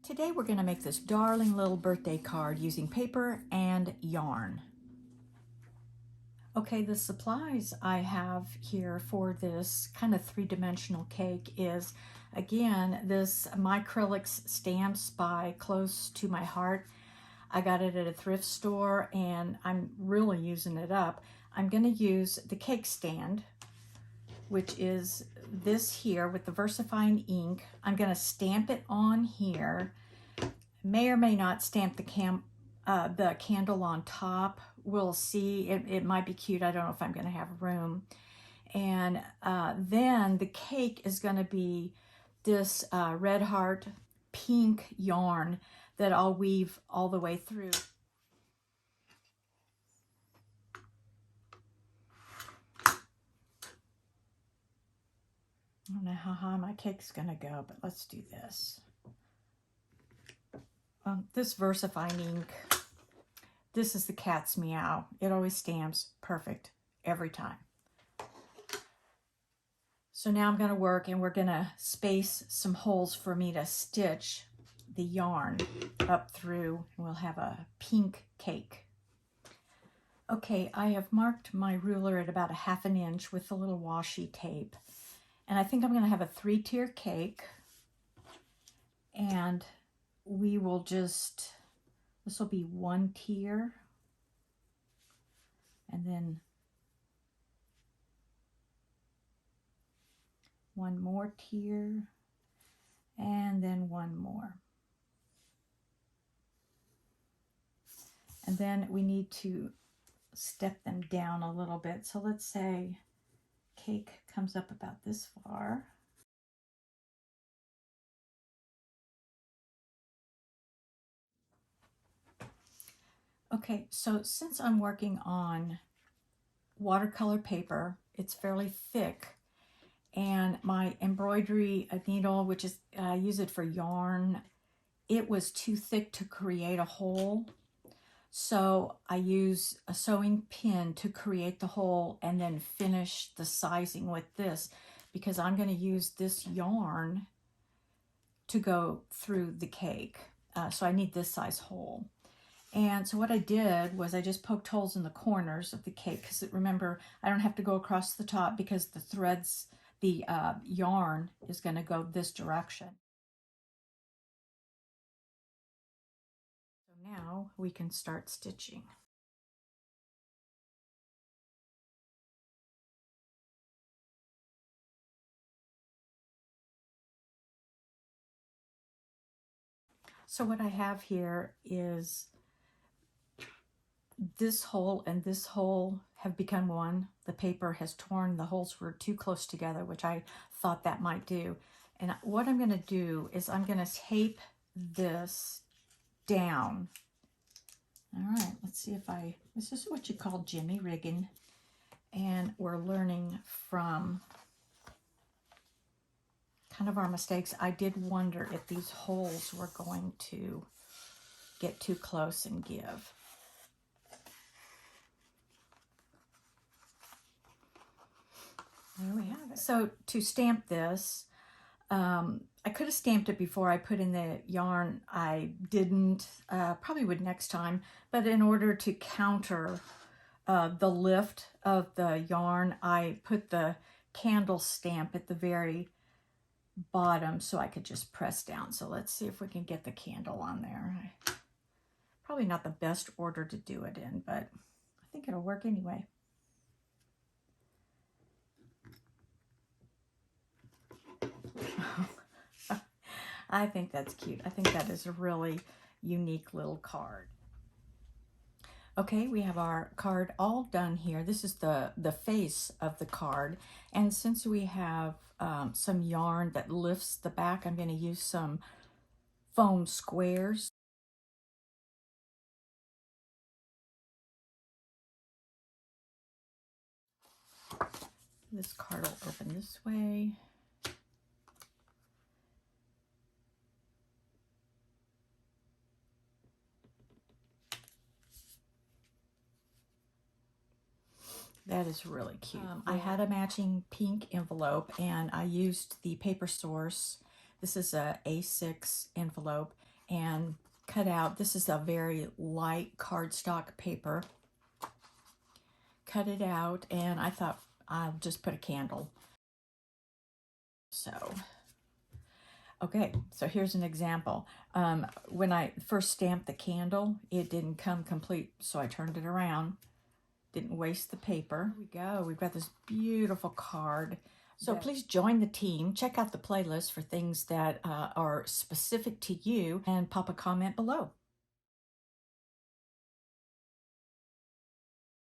Today we're going to make this darling little birthday card using paper and yarn. Okay, the supplies I have here for this kind of three-dimensional cake is, again, this My Acrylics stamps by Close to My Heart. I got it at a thrift store and I'm really using it up. I'm going to use the cake stand, which is this here with the VersaFine ink. I'm going to stamp it on here. May or may not stamp the candle on top. We'll see. It might be cute. I don't know if I'm going to have room. And then the cake is going to be this Red Heart pink yarn that I'll weave all the way through. I don't know how high my cake's going to go, but let's do this. This VersaFine ink, this is the cat's meow. It always stamps perfect every time. So now I'm going to work and we're going to space some holes for me to stitch the yarn up through, and we'll have a pink cake. Okay, I have marked my ruler at about 1/2 inch with a little washi tape. And I think I'm going to have a 3-tier cake. And we will just, this will be 1 tier. And then 1 more tier. And then 1 more. And then we need to step them down a little bit. So let's say cake comes up about this far. Okay, so since I'm working on watercolor paper, it's fairly thick, and my embroidery needle, which is, I use it for yarn, it was too thick to create a hole. So I use a sewing pin to create the hole and then finish the sizing with this, because I'm going to use this yarn to go through the cake. So I need this size hole. And so what I did was I just poked holes in the corners of the cake, because remember, I don't have to go across the top because the threads, the yarn is going to go this direction. So now we can start stitching. So what I have here is this hole and this hole have become one. The paper has torn, the holes were too close together, which I thought that might do. And what I'm going to do is I'm going to tape this down. All right, let's see if this is what you call jimmy rigging. And we're learning from kind of our mistakes. I did wonder if these holes were going to get too close and give. There we have it. So to stamp this, I could have stamped it before I put in the yarn. I didn't, probably would next time, but in order to counter the lift of the yarn, I put the candle stamp at the very bottom so I could just press down. So let's see if we can get the candle on there. Probably not the best order to do it in, but I think it'll work anyway. I think that's cute. I think that is a really unique little card. Okay, we have our card all done here. This is the face of the card. And since we have some yarn that lifts the back, I'm going to use some foam squares. This card will open this way. That is really cute. I had a matching pink envelope and I used the paper source. This is a A6 envelope, and cut out, this is a very light cardstock paper. Cut it out, and I thought I'll just put a candle. So, okay, so here's an example. When I first stamped the candle, it didn't come complete, so I turned it around. Didn't waste the paper. Here we go. We've got this beautiful card. So please join the team. Check out the playlist for things that are specific to you and pop a comment below.